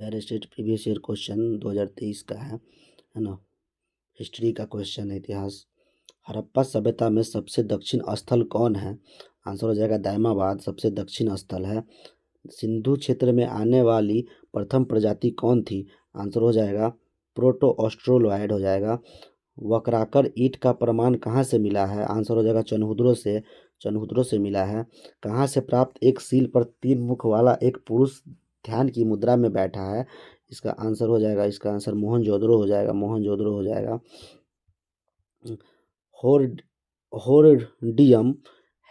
Bihar state previous year question 2023 का है ना। हिस्ट्री का क्वेश्चन है, इतिहास। हड़प्पा सभ्यता में सबसे दक्षिण स्थल कौन है? आंसर हो जाएगा दायमाबाद सबसे दक्षिण स्थल है। सिंधु क्षेत्र में आने वाली प्रथम प्रजाति कौन थी? आंसर हो जाएगा प्रोटो ऑस्ट्रोलॉयड हो जाएगा। वक्राकर ईंट का प्रमाण कहाँ से मिला है? आंसर हो जाएगा चनहुद्रो से मिला है। कहाँ से प्राप्त एक सील पर 3 मुख वाला एक पुरुष ध्यान की मुद्रा में बैठा है? इसका आंसर मोहनजोदड़ो हो जाएगा, मोहनजोदड़ो हो जाएगा। होर्ड होर्डियम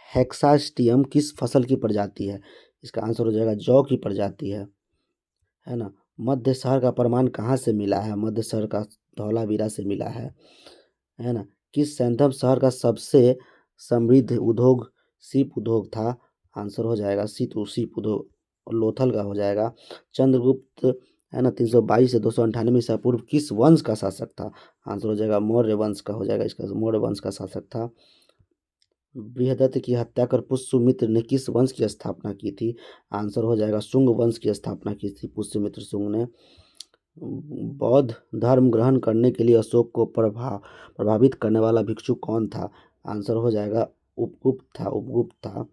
हेक्सास्टियम किस फसल की प्रजाति है? इसका आंसर हो जाएगा जौ की प्रजाति है ना। मध्य शहर का प्रमाण कहाँ से मिला है? मध्य शहर का धौलावीरा से मिला है ना। किस सैंथम शहर का सबसे समृद्ध उद्योग सीप उद्योग था? आंसर हो जाएगा सीप उद्योग लोथल का हो जाएगा। चंद्रगुप्त है ना 322 से 298 ईसा पूर्व किस वंश का शासक था? आंसर हो जाएगा मौर्य वंश का हो जाएगा, इसका मौर्य वंश का शासक था। बृहदत्त की हत्या कर पुष्यमित्र ने किस वंश की स्थापना की थी? आंसर हो जाएगा शुंग वंश की स्थापना की थी पुष्यमित्र शुंग ने। बौद्ध धर्म ग्रहण करने के लिए अशोक को प्रभावित करने वाला भिक्षु कौन था? आंसर हो जाएगा उपगुप्त था।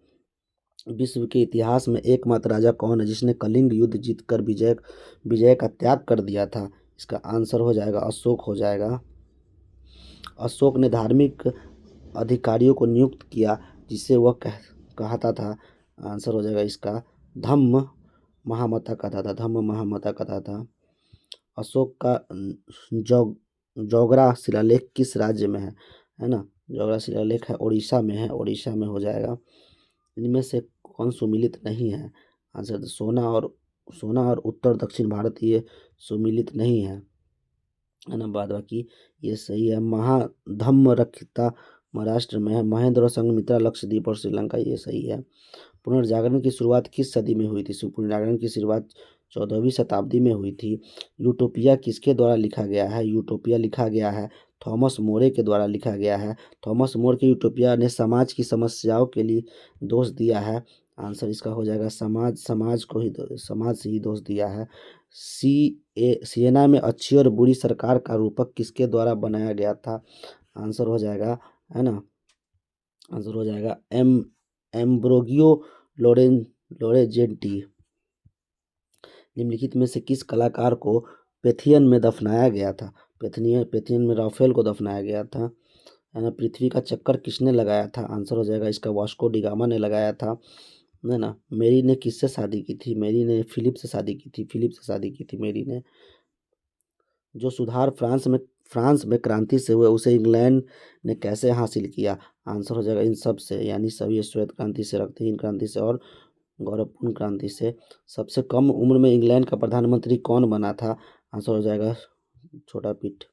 विश्व के इतिहास में एकमात्र राजा कौन है जिसने कलिंग युद्ध जीतकर विजय का त्याग कर दिया था? इसका आंसर हो जाएगा अशोक हो जाएगा। अशोक ने धार्मिक अधिकारियों को नियुक्त किया जिसे वह कहता था। आंसर हो जाएगा इसका धम्म महामता कहता था। अशोक का जौगरा शिलालेख किस राज्य में है ना। जौगरा शिलालेख है उड़ीसा में हो जाएगा। इनमें से कौन सुमिलित नहीं है? आंसर सोना और उत्तर दक्षिण भारत ये सुमिलित नहीं है ना। बाद बाकी ये सही है। महाधम्म रक्षिता महाराष्ट्र में है। महेंद्र और संघमित्रा लक्षद्वीप और श्रीलंका ये सही है। पुनर्जागरण की शुरुआत किस सदी में हुई थी? पुनर्जागरण की शुरुआत 14वीं शताब्दी में हुई थी। यूटोपिया किसके द्वारा लिखा गया है? यूटोपिया लिखा गया है थॉमस मोरे के द्वारा लिखा गया है। थॉमस मोर के यूटोपिया ने समाज की समस्याओं के लिए दोष दिया है। आंसर इसका हो जाएगा समाज से ही दोष दिया है। सियना में अच्छी और बुरी सरकार का रूपक किसके द्वारा बनाया गया था? आंसर हो जाएगा है ना। आंसर हो जाएगा एम्ब्रोगियो लोरेंजेंटी। निम्नलिखित में से किस कलाकार को पेथियन में दफनाया गया था? पेथियन में राफेल को दफनाया गया था है ना। पृथ्वी का चक्कर किसने लगाया था? आंसर हो जाएगा इसका वास्को डी गामा ने लगाया था है ना। मेरी ने किससे शादी की थी? मेरी ने फिलिप से शादी की थी मेरी ने। जो सुधार फ्रांस में क्रांति से हुए उसे इंग्लैंड ने कैसे हासिल किया? आंसर हो जाएगा इन सब से, यानी सभी श्वेत क्रांति से, रक्तहीन क्रांति से और गौरवपूर्ण क्रांति से। सबसे कम उम्र में इंग्लैंड का प्रधानमंत्री कौन बना था? आंसर हो जाएगा छोटा पीट।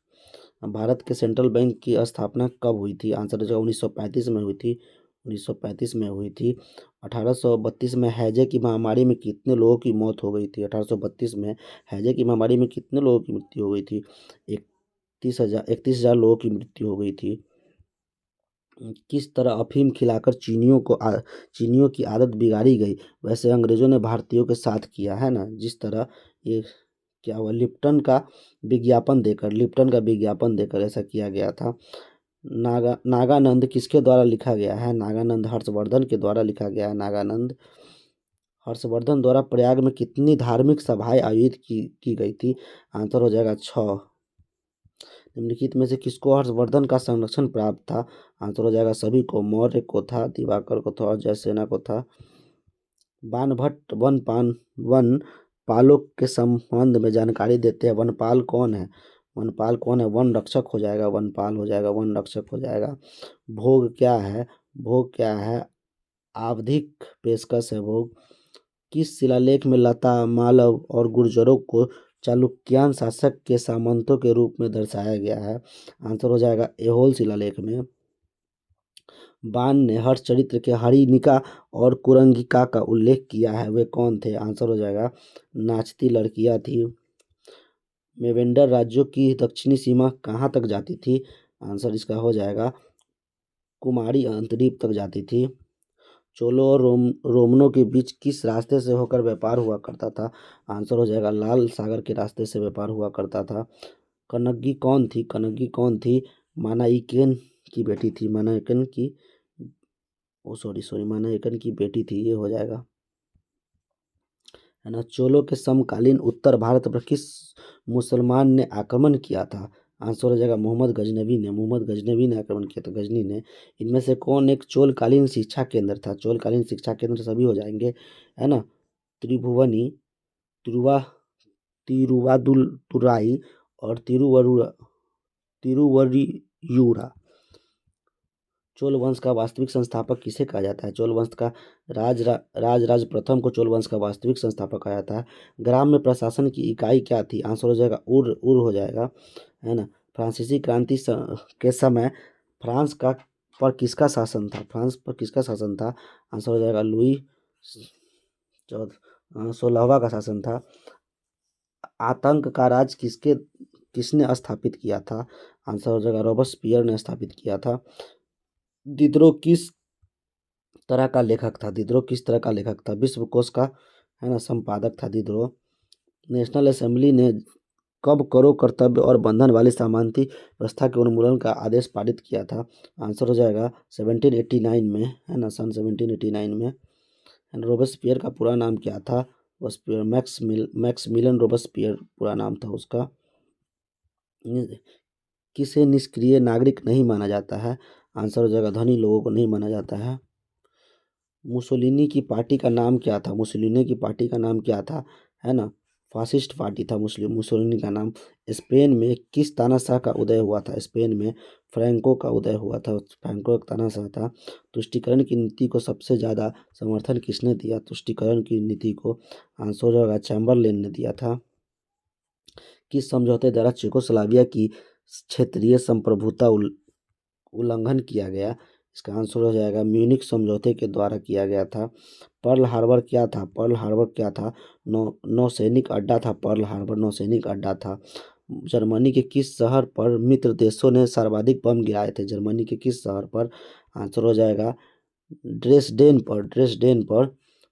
भारत के सेंट्रल बैंक की स्थापना कब हुई थी? आंसर हो जाएगा 1935 में हुई थी। 1935 में हुई थी। 1832 में हैजे की महामारी में कितने लोगों की मौत हो गई थी? 1832 में हैजे की महामारी में कितने लोगों की मृत्यु हो गई थी? 31,000 लोगों की मृत्यु हो गई थी। किस तरह अफीम खिलाकर चीनियों की आदत बिगाड़ी गई वैसे अंग्रेजों ने भारतीयों के साथ किया है ना। जिस तरह ये क्या हुआ लिप्टन का लिप्टन का विज्ञापन देकर ऐसा किया गया था। नागानंद किसके द्वारा लिखा गया है? नागानंद हर्षवर्धन के द्वारा लिखा गया है। नागानंद हर्षवर्धन द्वारा प्रयाग में कितनी धार्मिक सभाएं आयोजित की गई थी? आंसर हो जाएगा 6। निम्नलिखित में से किसको हर्षवर्धन का संरक्षण प्राप्त था? आंसर हो जाएगा सभी को। मौर्य को था, दिवाकर को था और जयसेना को था। बाणभट्ट वन पालों के संबंध में जानकारी देते हैं। वनपाल कौन है? वन रक्षक हो जाएगा, वनपाल हो जाएगा, वन रक्षक हो जाएगा। भोग क्या है? आवधिक पेशकश है भोग। किस शिलालेख में लता, मालव और गुर्जरों को चालुक्यान शासक के सामंतों के रूप में दर्शाया गया है? आंसर हो जाएगा ऐहोल शिलालेख में। बाण ने हर्षचरित्र के हरिणिका और कुरंगिका का उल्लेख किया है, वे कौन थे? आंसर हो जाएगा नाचती लड़कियां थी। मेवेंडर राज्यों की दक्षिणी सीमा कहाँ तक जाती थी? आंसर इसका हो जाएगा कुमारी अंतरीप तक जाती थी। चोलों और रोमनों के बीच किस रास्ते से होकर व्यापार हुआ करता था? आंसर हो जाएगा लाल सागर के रास्ते से व्यापार हुआ करता था। कनग्गी कौन थी? कनग्गी कौन थी? मानाइकेन की बेटी थी। मानाइकन की ओ सॉरी सॉरी मानाइकन की बेटी थी, ये हो जाएगा, है ना। चोलों के समकालीन उत्तर भारत पर किस मुसलमान ने आक्रमण किया था? आंसर हो जाएगा मोहम्मद गजनवी ने आक्रमण किया था, गजनी ने। इनमें से कौन एक चोलकालीन शिक्षा केंद्र था? चोलकालीन शिक्षा केंद्र सभी हो जाएंगे, है ना। त्रिभुवनी, तिरुवा तिरुवादुतुराई और तिरुवरियूरा। चोल वंश का वास्तविक संस्थापक किसे कहा जाता है? चोल वंश का राज प्रथम को चोल वंश का वास्तविक संस्थापक कहा जाता है। ग्राम्य प्रशासन की इकाई क्या थी? आंसर हो जाएगा उर हो जाएगा, है ना। फ्रांसीसी क्रांति के समय फ्रांस का पर किसका शासन था? फ्रांस पर किसका शासन था? आंसर हो जाएगा लुई 16वां का शासन था। आतंक का राज किसने स्थापित किया था? आंसर हो जाएगा रॉबस्पियर ने स्थापित किया था। दिद्रो किस तरह का लेखक था? दिद्रो किस तरह का लेखक था? विश्वकोश का, है ना, संपादक था दिद्रो। नेशनल असेंबली ने कब करो कर्तव्य और बंधन वाली सामंती व्यवस्था के उन्मूलन का आदेश पारित किया था? आंसर हो जाएगा 1789 में, है ना, सन 1789 में। रोबेस्पियर का पूरा नाम क्या था? रोबेस्पियर मैक्समिलियन रोबेस्पियर पूरा नाम था उसका। किसे निष्क्रिय नागरिक नहीं माना जाता है? आंसर हो जाएगा धनी लोगों को नहीं माना जाता है। मुसोलिनी की पार्टी का नाम क्या था? मुसोलिनी की पार्टी का नाम क्या था, है ना, फासिस्ट पार्टी था मुसोलिनी का नाम। स्पेन में किस तानाशाह का उदय हुआ था? स्पेन में फ्रैंको का उदय हुआ था, फ्रैंको एक तानाशाह था। तुष्टीकरण की नीति को सबसे ज़्यादा समर्थन किसने दिया? तुष्टीकरण की नीति को आंसर हो जाएगा चैम्बरलेन ने दिया था। किस समझौते द्वारा चेकोस्लोवाकिया की क्षेत्रीय संप्रभुता उल्लंघन किया गया? इसका आंसर हो जाएगा म्यूनिख समझौते के द्वारा किया गया था। पर्ल हार्बर क्या था? पर्ल हार्बर क्या था? नौसैनिक अड्डा था। पर्ल हार्बर नौसैनिक अड्डा था। जर्मनी के किस शहर पर मित्र देशों ने सर्वाधिक बम गिराए थे? जर्मनी के किस शहर पर? आंसर हो जाएगा ड्रेसडेन पर। ड्रेसडेन पर।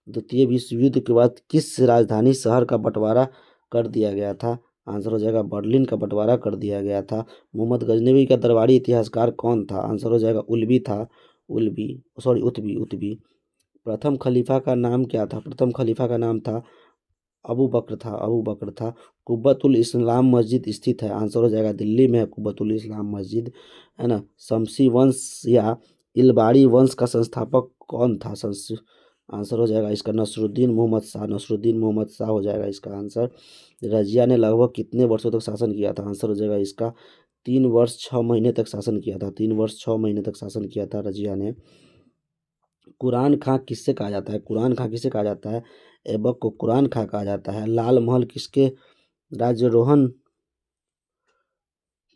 द्वितीय विश्व युद्ध के बाद किस राजधानी शहर का बंटवारा कर दिया गया था? आंसर हो जाएगा बर्लिन का बंटवारा कर दिया गया था। मोहम्मद गजनवी का दरबारी इतिहासकार कौन था? आंसर हो जाएगा उलवी था। उलवी सॉरी उतबी उतबी। प्रथम खलीफा का नाम क्या था? प्रथम खलीफा का नाम था अबू बकर था। अबू बकर था। कुब्बतुल इस्लाम मस्जिद स्थित है? आंसर हो जाएगा दिल्ली में है कुब्बतुल इस्लाम मस्जिद, है ना। शमसी वंश या इलबारी वंश का संस्थापक कौन था? आंसर हो जाएगा इसका नसरुद्दीन मोहम्मद शाह। नसरुद्दीन मोहम्मद शाह हो जाएगा इसका आंसर। रजिया ने लगभग कितने वर्षों तक शासन किया था? आंसर हो जाएगा इसका 3 वर्ष 6 महीने तक शासन किया था। 3 वर्ष 6 महीने तक शासन किया था रजिया ने। कुरान खां किससे कहा जाता है? कुरान खां किसे कहा जाता है? ऐबक को कुरान खां कहा जाता है। लाल महल किसके राज्यारोहण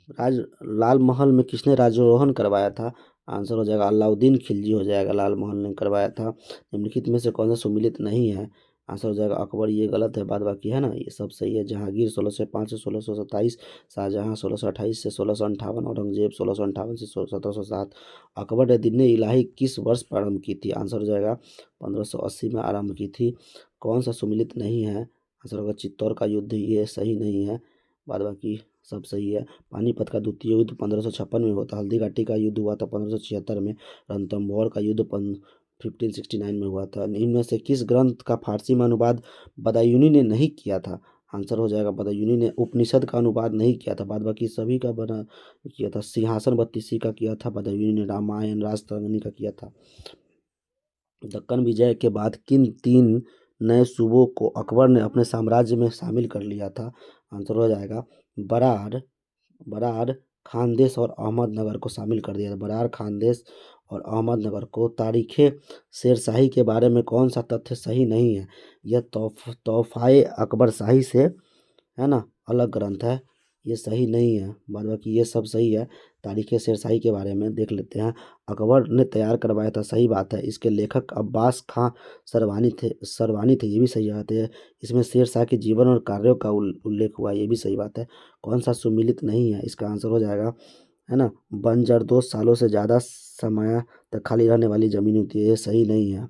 राज लाल महल में किसने राज्यारोहण करवाया था? आंसर हो जाएगा अलाउद्दीन खिलजी हो जाएगा, लाल महल ने करवाया था। निम्नलिखित में से कौन सा सुमिलित नहीं है? आंसर हो जाएगा अकबर, ये गलत है, बाद बाकी है ना, ये सब सही है। जहांगीर 1605 से 1627, शाहजहां 1628 से 1658, औरंगजेब 1658 से 1707। अकबर ने दीन इलाही किस वर्ष प्रारंभ की थी? आंसर हो जाएगा 1580 में आरंभ की थी। कौन सा सुमिलित नहीं है? आंसर होगा चित्तौड़ का युद्ध, ये सही नहीं है, बाद बाकी सब सही है। पानीपत का द्वितीय युद्ध 1556 में हुआ था। हल्दी घाटी का युद्ध हुआ था 1576 में। रणथंभौर का युद्ध 1569 में हुआ था। इनमें से किस ग्रंथ का फारसी में अनुवाद बदायूनी ने नहीं किया था? आंसर हो जाएगा बदायूनी ने उपनिषद का अनुवाद नहीं किया था, बाद बाकी सभी का बना किया था। सिंहासन बत्तीसी का किया था बदायूनी ने। रामायण राजतरंगिणी का किया था। दक्कन विजय के बाद किन 3 नए सूबों को अकबर ने अपने साम्राज्य में शामिल कर लिया था? आंसर हो जाएगा बरार बरार खानदेश और अहमदनगर को शामिल कर दिया था। बरार खानदेश और अहमदनगर को। तारीख़े शेरशाही के बारे में कौन सा तथ्य सही नहीं है? यह तोहफ़ाए अकबर शाही से, है ना, अलग ग्रंथ है, ये सही नहीं है, बाद बाकी ये सब सही है। तारीख़ शेरशाही के बारे में देख लेते हैं। अकबर ने तैयार करवाया था, सही बात है। इसके लेखक अब्बास खां सरवानी थे, ये भी सही बात है। इसमें शेरशाह के जीवन और कार्यों का उल्लेख हुआ है, ये भी सही बात है। कौन सा सुमिलित नहीं है? इसका आंसर हो जाएगा, है ना, बंजर 2 सालों से ज़्यादा समय तक खाली रहने वाली ज़मीन होती है, ये सही नहीं है।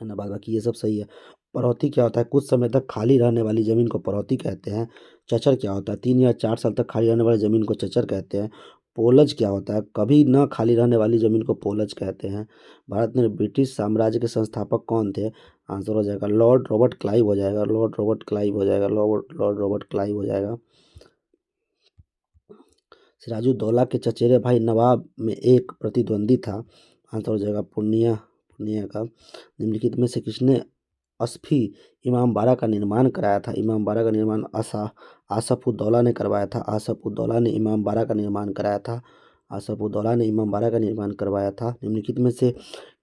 है ना, बाद बाकी ये सब सही है। पड़ौती क्या होता है? कुछ समय तक खाली रहने वाली ज़मीन को पड़ौती कहते हैं। चचर क्या होता है? 3 या 4 साल तक खाली रहने वाली ज़मीन को चचर कहते हैं। पोलज क्या होता है? कभी न खाली रहने वाली ज़मीन को पोलज कहते हैं। भारत में ब्रिटिश साम्राज्य के संस्थापक कौन थे? आंसर हो जाएगा लॉर्ड रॉबर्ट क्लाइव हो जाएगा, लॉर्ड रॉबर्ट क्लाइव हो जाएगा, लॉर्ड रॉबर्ट क्लाइव हो जाएगा। सिराजुद्दौला के चचेरे भाई नवाब में एक प्रतिद्वंदी था। आंसर हो जाएगा पूर्णिया, पूर्णिया का। निम्नलिखित में से किसने असफी इमामबाड़ा का निर्माण कराया था? इमामबाड़ा का निर्माण आसफउद्दौला ने करवाया था। आसफउद्दौला ने इमामबाड़ा का निर्माण कराया था। आसफउद्दौला ने इमामबाड़ा का निर्माण करवाया था। निम्नलिखित में से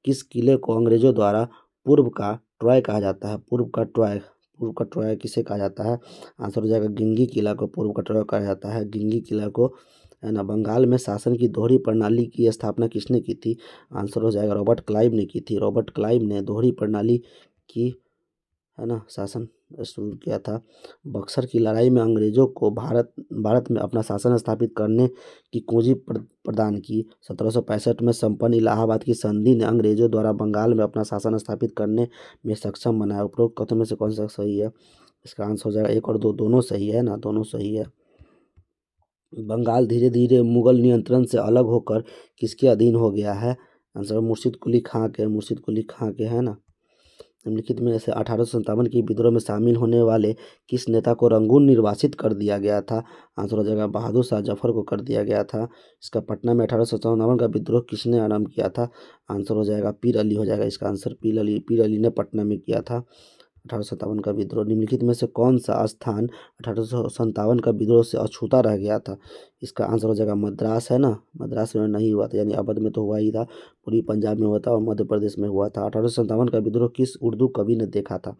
किस किले को अंग्रेजों द्वारा पूर्व का ट्रॉय कहा जाता है? पूर्व का ट्रॉय किसे कहा जाता है? आंसर हो जाएगा गिंगी किला को पूर्व का ट्रॉय कहा जाता है, गिंगी किला को, है ना। बंगाल में शासन की दोहरी प्रणाली की स्थापना किसने की थी? आंसर हो जाएगा रॉबर्ट क्लाइव ने की थी। रॉबर्ट क्लाइव ने दोहरी प्रणाली की, है ना, शासन शुरू किया था। बक्सर की लड़ाई में अंग्रेजों को भारत में अपना शासन स्थापित करने की कुंजी प्रदान की। 1765 में संपन्न इलाहाबाद की संधि ने अंग्रेजों द्वारा बंगाल में अपना शासन स्थापित करने में सक्षम बनाया। उपरोक्त कथनों में से कौन सा सही है? इसका आंसर हो जाएगा 1 और 2 दोनों सही है ना, दोनों सही है। बंगाल धीरे धीरे मुगल नियंत्रण से अलग होकर किसके अधीन हो गया है? आंसर मुर्शिद कुली खां के, मुर्शिद कुली खां के, है ना। निम्नलिखित में से 1857 की विद्रोह में शामिल होने वाले किस नेता को रंगून निर्वासित कर दिया गया था? आंसर हो जाएगा बहादुर शाह जफर को कर दिया गया था। इसका पटना में 1857 का विद्रोह किसने आरंभ किया था? आंसर हो जाएगा पीर अली हो जाएगा इसका आंसर, पीर अली ने पटना में किया था 1857 का विद्रोह। निम्नलिखित में से कौन सा स्थान 1857 का विद्रोह से अछूता रह गया था? इसका आंसर हो जाएगा मद्रास, है ना। मद्रास में नहीं हुआ था, यानी अवध में तो हुआ ही था, पूरी पंजाब में हुआ था और मध्य प्रदेश में हुआ था। 1857 का विद्रोह किस उर्दू कवि ने देखा था?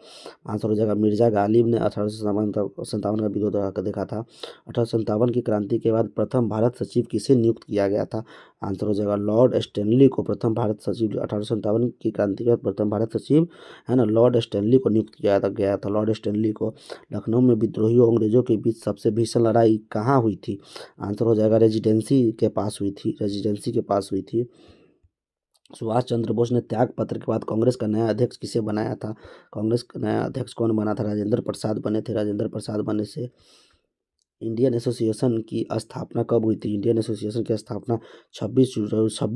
आंसर हो जाएगा मिर्जा गालिब ने 1857 का विद्रोह देखा था। 1857 की क्रांति के बाद प्रथम भारत सचिव किसे नियुक्त किया गया था? आंसर हो जाएगा लॉर्ड स्टैनली को प्रथम भारत सचिव, 1857 की क्रांति के बाद प्रथम भारत सचिव, है ना, लॉर्ड स्टैनली को नियुक्त किया गया था, लॉर्ड स्टैनली को। लखनऊ में विद्रोहियों अंग्रेजों के बीच सबसे भीषण लड़ाई कहाँ हुई थी? आंसर हो जाएगा रेजिडेंसी के पास हुई थी, रेजिडेंसी के पास हुई थी। सुभाष चंद्र बोस ने त्याग पत्र के बाद कांग्रेस का नया अध्यक्ष किसे बनाया था? कांग्रेस का नया अध्यक्ष कौन बना था? राजेंद्र प्रसाद बने थे। राजेंद्र प्रसाद बने से। इंडियन एसोसिएशन की स्थापना कब हुई थी? इंडियन एसोसिएशन की स्थापना 26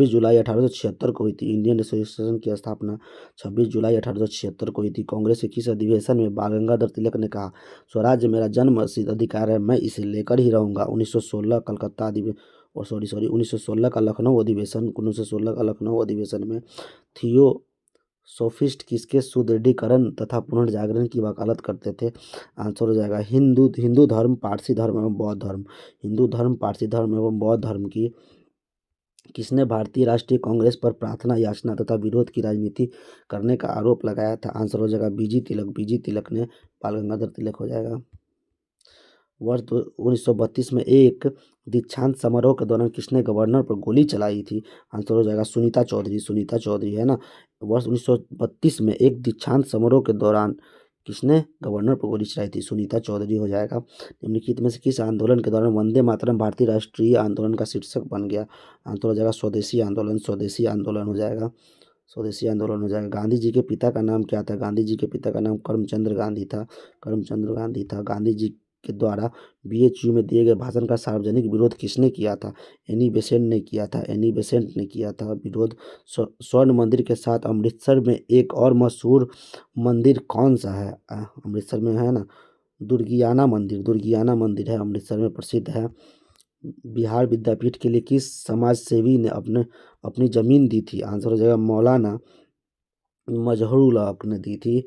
जुलाई 1876 को हुई थी। इंडियन एसोसिएशन की स्थापना 26 जुलाई 1876 को हुई थी। कांग्रेस के किस अधिवेशन में बाल गंगाधर तिलक ने कहा, स्वराज्य मेरा जन्म सिद्ध अधिकार है, मैं इसे लेकर ही रहूंगा? 1916 कलकत्ता अधिवेशन, और सॉरी 1916 का लखनऊ अधिवेशन, 1916 का लखनऊ अधिवेशन में सोफिस्ट किसके सुदृढ़ीकरण तथा पुनर्जागरण की वकालत करते थे? आंसर हो जाएगा हिंदू धर्म, पारसी धर्म एवं बौद्ध धर्म। हिंदू धर्म, पारसी धर्म एवं बौद्ध धर्म की। किसने भारतीय राष्ट्रीय कांग्रेस पर प्रार्थना, याचना तथा विरोध की राजनीति करने का आरोप लगाया था? आंसर हो जाएगा बीजी तिलक, बीजी तिलक ने, बाल गंगाधर तिलक हो जाएगा। वर्ष 1932 में एक दीक्षांत समारोह के दौरान किसने गवर्नर पर गोली चलाई थी? आंसर हो जाएगा सुनीता चौधरी, सुनीता चौधरी, है ना। वर्ष 1932 में एक दीक्षांत समारोह के दौरान किसने गवर्नर पर गोली चलाई थी? सुनीता चौधरी हो जाएगा। निम्नलिखित में से किस आंदोलन के दौरान वंदे मातरम भारतीय राष्ट्रीय आंदोलन का शीर्षक बन गया? आंसर हो जाएगा स्वदेशी आंदोलन, स्वदेशी आंदोलन हो जाएगा, स्वदेशी आंदोलन हो जाएगा। गांधी जी के पिता का नाम क्या था? गांधी जी के पिता का नाम करमचंद गांधी था, करमचंद गांधी था। गांधी जी के द्वारा बीएचयू में दिए गए भाषण का सार्वजनिक विरोध किसने किया था? एनी बेसेंट ने किया था, एनी बेसेंट ने किया था विरोध। स्वर्ण मंदिर के साथ अमृतसर में एक और मशहूर मंदिर कौन सा है? अमृतसर में, है ना, दुर्गियाना मंदिर, दुर्गियाना मंदिर है, अमृतसर में प्रसिद्ध है। बिहार विद्यापीठ के लिए किस समाज सेवी ने अपनी जमीन दी थी? आंसर हो जाएगा मौलाना मजहरूल हक ने दी थी।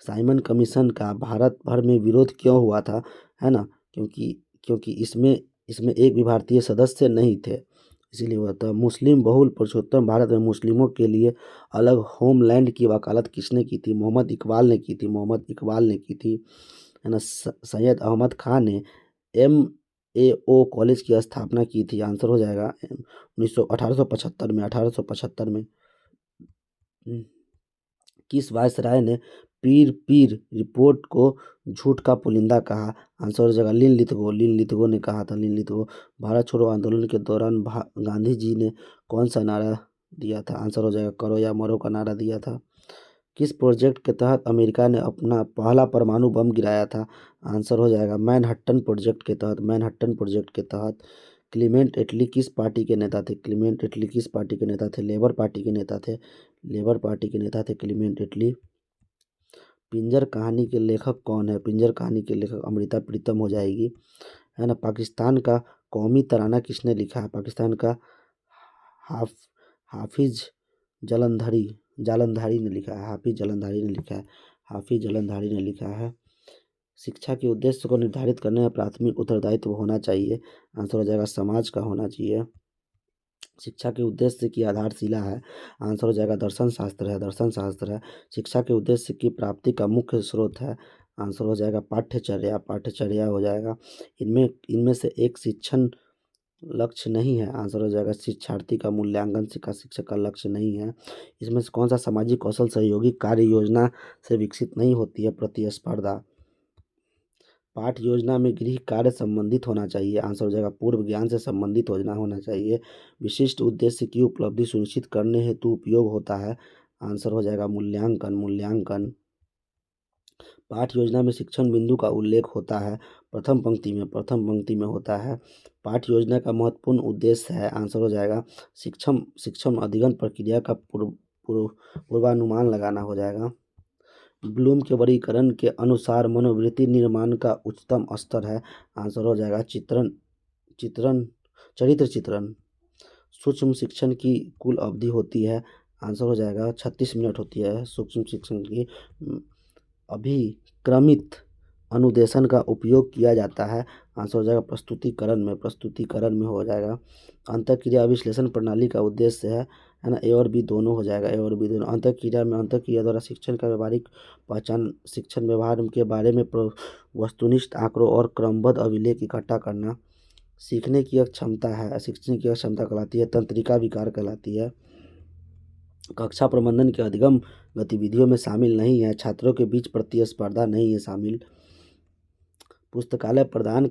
साइमन कमीशन का भारत भर में विरोध क्यों हुआ था? है ना, क्योंकि इसमें इसमें एक भी भारतीय सदस्य नहीं थे, इसीलिए हुआ था। मुस्लिम बहुल पुरुषोत्तम भारत में मुस्लिमों के लिए अलग होमलैंड की वकालत किसने की थी? मोहम्मद इकबाल ने की थी, मोहम्मद इकबाल ने की थी, है ना। सैयद अहमद खान ने MAO कॉलेज की स्थापना की थी। आंसर हो जाएगा 1875 में, 1875 में। किस वायसराय ने पीर पीर रिपोर्ट को झूठ का पुलिंदा कहा? आंसर हो जाएगा लिन लिथगो ने कहा था, लिन लिथगो। भारत छोड़ो आंदोलन के दौरान गांधी जी ने कौन सा नारा दिया था? आंसर हो जाएगा करो या मरो का नारा दिया था। किस प्रोजेक्ट के तहत अमेरिका ने अपना पहला परमाणु बम गिराया था? आंसर हो जाएगा मैनहट्टन प्रोजेक्ट के तहत। मैनहट्टन प्रोजेक्ट के तहत। क्लीमेंट एटली किस पार्टी के नेता थे? क्लीमेंट एटली किस पार्टी के नेता थे? लेबर पार्टी के नेता थे। लेबर पार्टी के नेता थे क्लीमेंट एटली। पिंजर कहानी के लेखक कौन है? पिंजर कहानी के लेखक अमृता प्रीतम हो जाएगी, है ना। पाकिस्तान का कौमी तराना किसने लिखा है? पाकिस्तान का हाफ हाफिज जलंधरी जालंधरी ने लिखा है। हाफिज जलंधरी ने लिखा है। हाफिज जलंधरी ने लिखा है। शिक्षा के उद्देश्य को निर्धारित करने में प्राथमिक उत्तरदायित्व होना चाहिए। आंसर हो जाएगा समाज का होना चाहिए। शिक्षा के उद्देश्य की आधारशिला है। आंसर हो जाएगा दर्शन शास्त्र है। दर्शन शास्त्र है। शिक्षा के उद्देश्य की प्राप्ति का मुख्य स्रोत है। आंसर हो जाएगा पाठ्यचर्या। पाठ्यचर्या हो जाएगा। इनमें इनमें से एक शिक्षण लक्ष्य नहीं है। आंसर हो जाएगा शिक्षार्थी का मूल्यांकन का शिक्षक का लक्ष्य नहीं है। इसमें से कौन सा सामाजिक कौशल सहयोगी कार्य योजना से विकसित नहीं होती है? प्रतिस्पर्धा। पाठ योजना में गृह कार्य संबंधित होना चाहिए। आंसर हो जाएगा पूर्व ज्ञान से संबंधित योजना होना चाहिए। विशिष्ट उद्देश्य की उपलब्धि सुनिश्चित करने हेतु उपयोग होता है। आंसर हो जाएगा मूल्यांकन। मूल्यांकन। पाठ योजना में शिक्षण बिंदु का उल्लेख होता है। प्रथम पंक्ति में होता है। पाठ योजना का महत्वपूर्ण उद्देश्य है। आंसर हो जाएगा शिक्षण शिक्षण अधिगम प्रक्रिया का पूर्वानुमान लगाना हो जाएगा। ब्लूम के वर्गीकरण के अनुसार मनोवृत्ति निर्माण का उच्चतम स्तर है। आंसर हो जाएगा चित्रण चित्रण चरित्र चित्रण। सूक्ष्म शिक्षण की कुल अवधि होती है। आंसर हो जाएगा 36 मिनट होती है सूक्ष्म शिक्षण की। अभिक्रमित अनुदेशन का उपयोग किया जाता है। आंसर हो जाएगा प्रस्तुतिकरण में हो जाएगा। अंतःक्रिया विश्लेषण प्रणाली का उद्देश्य है ना। ए और बी दोनों हो जाएगा। ए और बी दोनों। अंतःक्रिया में अंतःक्रिया द्वारा शिक्षण का व्यवहारिक पहचान, शिक्षण व्यवहार के बारे में वस्तुनिष्ठ आंकड़ों और क्रमबद्ध अभिलेख इकट्ठा करना। सीखने की एक क्षमता है। सीखने की एक क्षमता कहलाती है तंत्रिका विकार कहलाती है। कक्षा प्रबंधन के अधिगम गतिविधियों में शामिल नहीं है। छात्रों के बीच प्रतिस्पर्धा नहीं है शामिल। पुस्तकालय प्रदान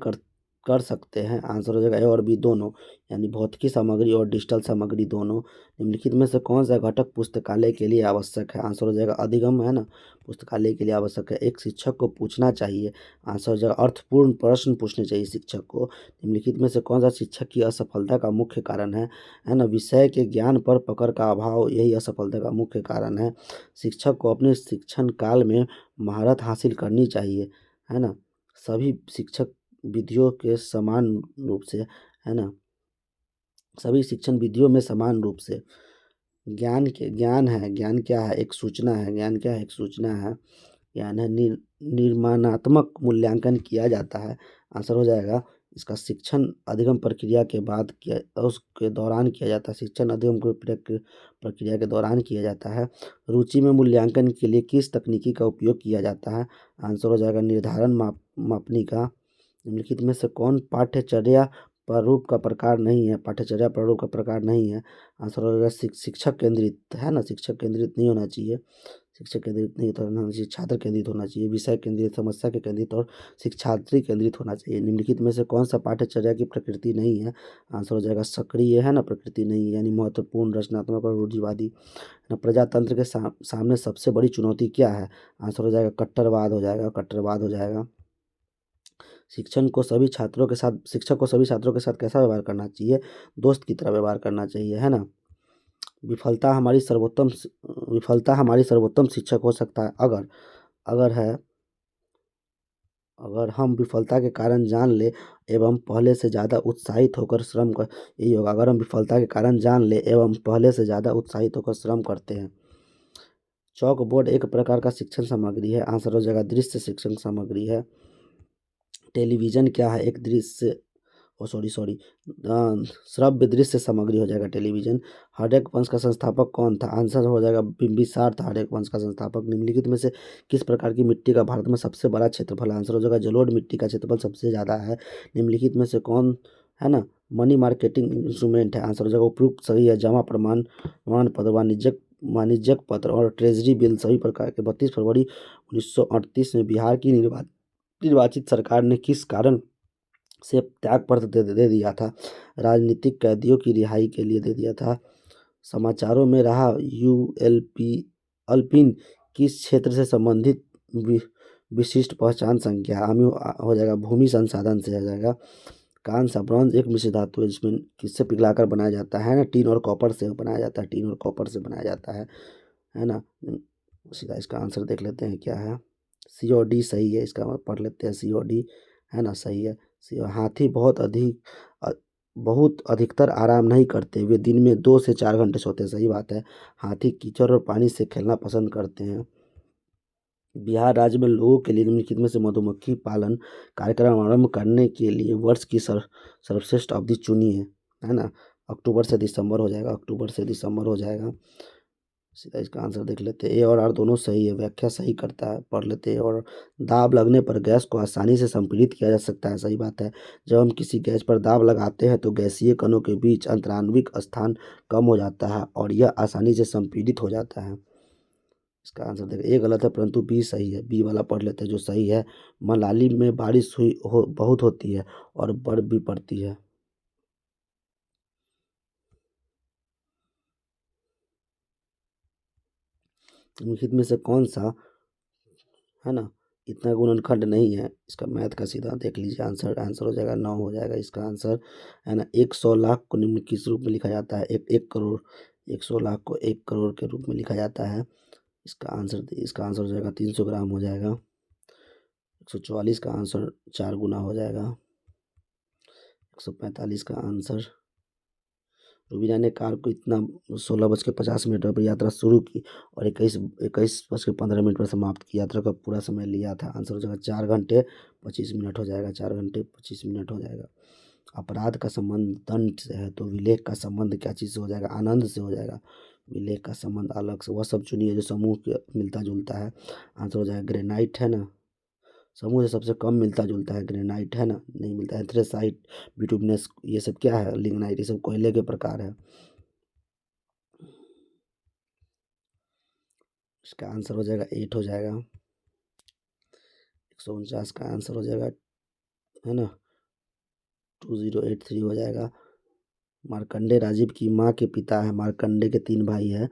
कर सकते हैं। आंसर हो जाएगा ए और बी दोनों, यानी भौतिकी सामग्री और डिजिटल सामग्री दोनों। निम्नलिखित में से कौन सा घटक पुस्तकालय के लिए आवश्यक है? आंसर हो जाएगा अधिगम, है ना। पुस्तकालय के लिए आवश्यक है। एक शिक्षक को पूछना चाहिए। आंसर हो जाएगा अर्थपूर्ण प्रश्न पूछने चाहिए शिक्षक को। निम्नलिखित में से कौन सा शिक्षक की असफलता का मुख्य कारण है ना। विषय के ज्ञान पर पकड़ का अभाव यही असफलता का मुख्य कारण है। शिक्षक को अपने शिक्षण काल में महारत हासिल करनी चाहिए, है ना। सभी शिक्षक विधियों के समान रूप से, है ना, सभी शिक्षण विधियों में समान रूप से ज्ञान है। ज्ञान क्या है? एक सूचना है। ज्ञान क्या है? एक सूचना है। ज्ञान है निर्माणात्मक मूल्यांकन किया जाता है। आंसर हो जाएगा इसका शिक्षण अधिगम प्रक्रिया के बाद किया, उसके दौरान किया जाता है। शिक्षण अधिगम प्रक्रिया के दौरान किया जाता है। रुचि में मूल्यांकन के लिए किस तकनीकी का उपयोग किया जाता है? आंसर हो जाएगा निर्धारण मापनी का। निम्नलिखित में से कौन पाठ्यचर्या प्रारूप का प्रकार नहीं है? पाठ्यचर्या प्रारूप का प्रकार नहीं है। आंसर हो जाएगा शिक्षक केंद्रित, है ना। शिक्षक केंद्रित नहीं होना चाहिए। शिक्षक केंद्रित नहीं होना चाहिए। छात्र केंद्रित होना चाहिए। विषय केंद्रित, समस्या के केंद्रित और शिक्षार्थी केंद्रित होना चाहिए। निम्नलिखित में से कौन सा पाठ्यचर्या की प्रकृति नहीं है? आंसर हो जाएगा सक्रिय, है ना। प्रकृति नहीं है, यानी महत्वपूर्ण, रचनात्मक और रूढ़िवादी ना। प्रजातंत्र के सामने सबसे बड़ी चुनौती क्या है? आंसर हो जाएगा कट्टरवाद हो जाएगा। कट्टरवाद हो जाएगा। शिक्षक को सभी छात्रों के साथ कैसा व्यवहार करना चाहिए? दोस्त की तरह व्यवहार करना चाहिए, है ना। विफलता हमारी सर्वोत्तम शिक्षक हो सकता है अगर है अगर हम विफलता के कारण जान ले एवं पहले से ज़्यादा उत्साहित होकर श्रम कर यही होगा, अगर हम विफलता के कारण जान ले एवं पहले से ज़्यादा उत्साहित होकर श्रम करते हैं। चॉक बोर्ड एक प्रकार का शिक्षण सामग्री है। आंसर हो जाएगा दृश्य शिक्षण सामग्री है। टेलीविज़न क्या है? एक दृश्य सॉरी श्रव्य दृश्य सामग्री हो जाएगा टेलीविज़न। हर्यक वंश का संस्थापक कौन था? आंसर हो जाएगा बिंबिसार था हर्यक वंश का संस्थापक। निम्नलिखित में से किस प्रकार की मिट्टी का भारत में सबसे बड़ा क्षेत्रफल? आंसर हो जाएगा जलोढ़ मिट्टी का क्षेत्रफल सबसे ज़्यादा है। निम्नलिखित में से कौन, है ना, मनी मार्केटिंग इंस्ट्रूमेंट है? आंसर हो जाएगा उपयुक्त सही है। जमा प्रमाण पत्र, वाणिज्यिक पत्र और ट्रेजरी बिल सभी प्रकार के। 32 फरवरी 1938 में बिहार की निर्वाचित सरकार ने किस कारण से त्यागपत्र दे दिया था? राजनीतिक कैदियों की रिहाई के लिए दे दिया था। समाचारों में रहा यूएलपी अल्पिन किस क्षेत्र से संबंधित विशिष्ट पहचान संख्या? आमी हो जाएगा, भूमि संसाधन से हो जाएगा। कांस्य ब्रॉन्ज एक मिश्र धातु है जिसमें किससे पिघलाकर बनाया जाता है ना, टीन और कॉपर से बनाया जाता है, टीन और कॉपर से बनाया जाता है ना। सीधा इसका आंसर देख लेते हैं क्या है। सी और डी सही है, इसका पढ़ लेते हैं, सी और डी है ना, सही है। सी हाथी बहुत अधिकतर आराम नहीं करते, वे दिन में 2 से 4 घंटे सोते हैं, सही बात है। हाथी कीचड़ और पानी से खेलना पसंद करते हैं। बिहार राज्य में लोगों के लिए निम्नलिखित में से मधुमक्खी पालन कार्यक्रम आरंभ करने के लिए वर्ष की सर्वश्रेष्ठ अवधि चुनी है ना। अक्टूबर से दिसंबर हो जाएगा, अक्टूबर से दिसंबर हो जाएगा। सीधा इसका आंसर देख लेते हैं, ए और आर दोनों सही है, व्याख्या सही करता है, पढ़ लेते हैं। और दाब लगने पर गैस को आसानी से संपीड़ित किया जा सकता है, सही बात है। जब हम किसी गैस पर दाब लगाते हैं तो गैसीय कणों के बीच अंतराण्विक स्थान कम हो जाता है और यह आसानी से संपीड़ित हो जाता है। इसका आंसर देखिए, ए गलत है परंतु बी सही है। बी वाला पढ़ लेते हैं जो सही है। मनाली में बारिश बहुत होती है और बर्फ भी पड़ती है। निम्नलिखित में से कौन सा है ना इतना गुणनखंड नहीं है? इसका मैथ का सीधा देख लीजिए, आंसर आंसर हो जाएगा 9 हो जाएगा इसका आंसर, है ना। 100 लाख को निम्न किस रूप में लिखा जाता है? एक करोड़। 100 लाख को 1 करोड़ के रूप में लिखा जाता है। इसका आंसर हो जाएगा 300 ग्राम हो जाएगा। 144 का आंसर 4 गुना हो जाएगा। 145 का आंसर। रुबीना ने कार को इतना 16:50 पर यात्रा शुरू की और 21:15 पर समाप्त की। यात्रा का पूरा समय लिया था। आंसर हो जाएगा 4 घंटे 25 मिनट हो जाएगा, 4 घंटे 25 मिनट हो जाएगा। अपराध का संबंध दंड से है तो विलेख का संबंध क्या चीज़ से हो जाएगा? आनंद से हो जाएगा। विलेख का संबंध अलग से, वह सब चुनिए जो समूह के मिलता जुलता है। आंसर हो जाएगा ग्रेनाइट, है ना। समूह से सबसे कम मिलता जुलता है ग्रेनाइट, है ना, नहीं मिलता है। एंथ्रेसाइट, बिटुमिनस, ये सब क्या है? लिग्नाइट, ये सब कोयले के प्रकार है। इसका आंसर हो जाएगा 8 हो जाएगा। 149 का आंसर हो जाएगा, है ना, 2083 हो जाएगा। मार्कंडे राजीव की माँ के पिता है। मार्कंडे के 3 भाई हैं,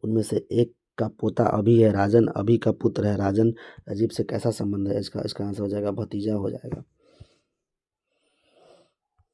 उनमें से एक का पोता अभी है। राजन अभी का पुत्र है। राजन राजीव से कैसा संबंध है? इसका इसका आंसर हो जाएगा भतीजा हो जाएगा।